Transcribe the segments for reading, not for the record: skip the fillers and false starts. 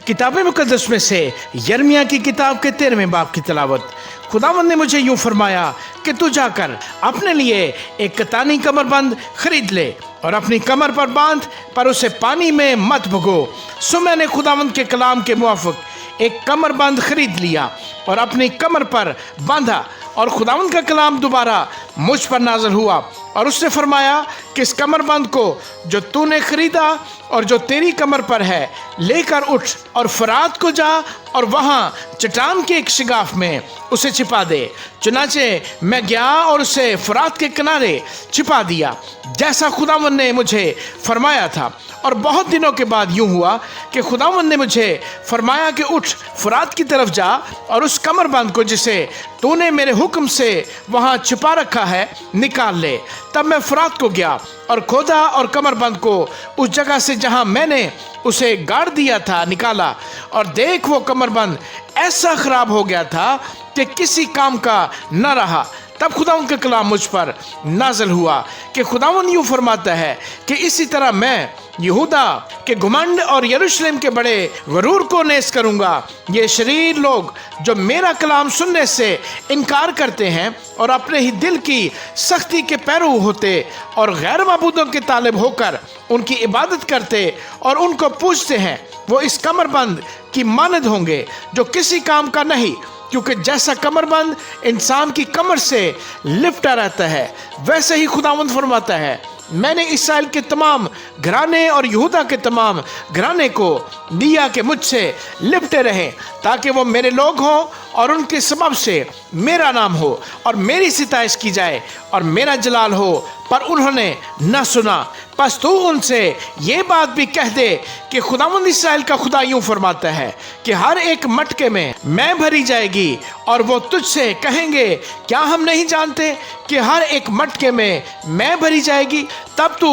किताब मुकद्दस में से यिर्मयाह की किताब के 13वें बाब की तिलावत। खुदावंद ने मुझे यूं फरमाया कि तू जाकर अपने लिए एक कतानी कमरबंद खरीद ले और अपनी कमर पर बांध, पर उसे पानी में मत भगो। सो मैंने खुदावंद के कलाम के मुआफिक एक कमरबंद खरीद लिया और अपनी कमर पर बांधा, और खुदावंद का कलाम दोबारा मुझ पर नाज़िल हुआ और उसने फरमाया कि इस कमरबंद को जो तूने खरीदा और जो तेरी कमर पर है लेकर उठ और फरात को जा और वहाँ चट्टान के एक शिगाफ में उसे छिपा दे। चुनाचे मैं गया और उसे फरात के किनारे छिपा दिया जैसा खुदावंद ने मुझे फरमाया था। और बहुत दिनों के बाद यूं हुआ कि खुदावंद ने मुझे फरमाया कि उठ फरात की तरफ जा और उस कमरबंद को जिसे तूने मेरे हुक्म से वहाँ छिपा रखा है निकाल ले। तब मैं फरात को गया और खोदा और कमरबंद को उस जगह से जहाँ मैंने उसे गाड़ दिया था निकाला, और देख वो कमरबंद ऐसा खराब हो गया था कि किसी काम का न रहा। तब खुदावंद का कलाम मुझ पर नाज़िल हुआ कि खुदावंद यूँ फरमाता है कि इसी तरह मैं यहूदा के घमंड और यरूशलेम के बड़े गरूर को नेस करूंगा। ये शरीर लोग जो मेरा कलाम सुनने से इनकार करते हैं और अपने ही दिल की सख्ती के पैरू होते और गैर माबूदों के तालिब होकर उनकी इबादत करते और उनको पूजते हैं, वो इस कमरबंद की मानद होंगे जो किसी काम का नहीं, क्योंकि जैसा कमरबंद इंसान की कमर से लिपटा रहता है वैसे ही खुदावंद फरमाता है मैंने इस्राएल के तमाम घराने और यहूदा के तमाम घराने को दिया कि मुझसे लिपटे रहें, ताकि वो मेरे लोग हों और उनके सबब से मेरा नाम हो और मेरी सिताइश की जाए और मेरा जलाल हो, पर उन्होंने न सुना। बस तू उनसे ये बात भी कह दे कि खुदावंद इस्राएल का खुदा यूं फरमाता है कि हर एक मटके में मैं भरी जाएगी, और वो तुझसे कहेंगे क्या हम नहीं जानते कि हर एक मटके में मैं भरी जाएगी। तब तू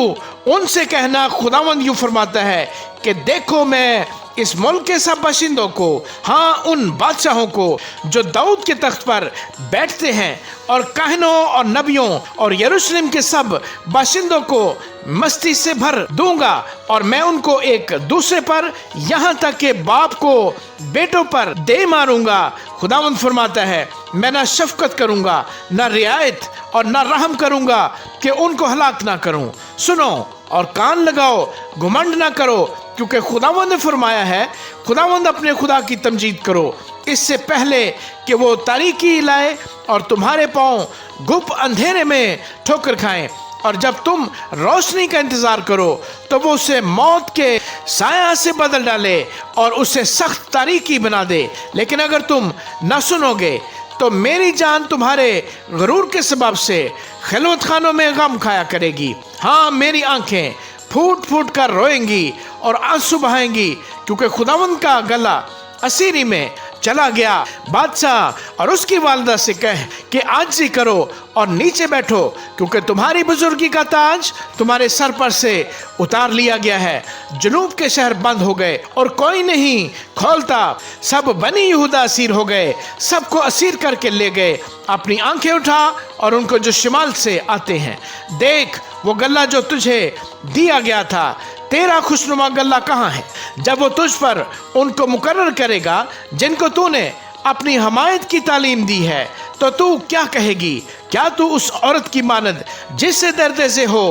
उनसे कहना खुदावंद यूं फरमाता है कि देखो मैं इस मुल्क के सब बाशिंदों को, हाँ उन बादशाहों को जो दाऊद के तख्त पर बैठते हैं और काहनों और नबियों और यरूशलेम के सब बाशिंदों को मस्ती से भर दूंगा, और मैं उनको एक दूसरे पर यहाँ तक के बाप को बेटों पर दे मारूंगा। खुदावंद फरमाता है मैं ना शफकत करूंगा न रियायत और न रहम करूंगा कि उनको हलाक ना करूं। सुनो और कान लगाओ, घमंड ना करो, क्योंकि खुदावंद ने फरमाया है, खुदावंद अपने खुदा की तमजीद करो इससे पहले कि वो तारीकी लाए और तुम्हारे पांव गुप अंधेरे में ठोकर खाएं। और जब तुम रोशनी का इंतजार करो तो वो उसे मौत के साया से बदल डाले और उसे सख्त तारीकी बना दे। लेकिन अगर तुम न सुनोगे तो मेरी जान तुम्हारे गरूर के सबब से खिलवत खानों में गम खाया करेगी। हाँ मेरी आंखें फूट फूट कर रोएंगी और आंसू बहाएंगी, क्योंकि खुदावंद का गला असीरी में चला गया। बादशाह और उसकी वालदा से कह कि आजी करो और नीचे बैठो, क्योंकि तुम्हारी बुजुर्गी का ताज तुम्हारे सर पर से उतार लिया गया है। जुनूब के शहर बंद हो गए और कोई नहीं खोलता, सब बनी यहूदा असीर हो गए, सबको असीर करके ले गए। अपनी आंखें उठा और उनको जो शिमाल से आते हैं देख, वो गल्ला जो तुझे दिया गया था, तेरा खुशनुमा गल्ला कहाँ है? जब वो तुझ पर उनको मुकर्रर करेगा जिनको तूने अपनी हमायत की तालीम दी है, तो तू क्या कहेगी? क्या तू उस औरत की मानद जिससे दर्द से हो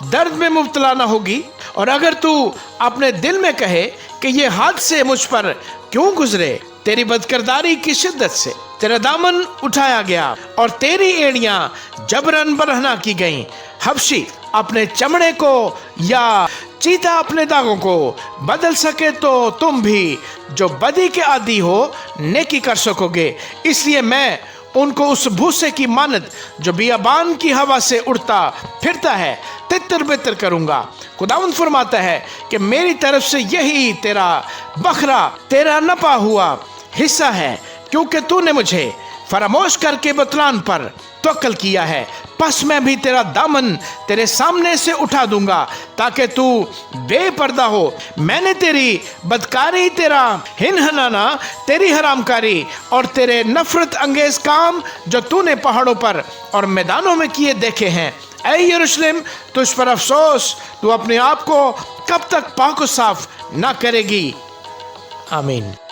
दर्द में मुब्तला न होगी? और अगर तू अपने दिल में कहे कि ये हादसे मुझ पर क्यों गुजरे, तेरी बदकिरदारी की शिद्दत से तेरा दामन उठाया गया और तेरी एड़ियां जबरन बरहना की गईं। हबशी अपने चमड़े को या चीता अपने दागों को बदल सके तो तुम भी जो बदी के आदी हो नेकी कर सकोगे। इसलिए मैं उनको उस भूसे की मानद जो बियाबान की हवा से उड़ता फिरता है तितर बितर करूंगा। खुदावंद फरमाता है कि मेरी तरफ से यही तेरा बखरा, तेरा नपा हुआ हिस्सा है, क्योंकि तूने मुझे फरामोश करके बतलान पर तवक्कल किया है। बस मैं भी तेरा दामन तेरे सामने से उठा दूंगा ताकि तू बेपर्दा हो। मैंने तेरी बदकारी, तेरा हिनहनाना, तेरी हरामकारी और तेरे नफरत अंगेज काम जो तूने पहाड़ों पर और मैदानों में किए देखे हैं। ऐ यरूशलेम, तुझ पर अफसोस, तू अपने आप को कब तक पाक साफ ना करेगी। آمین۔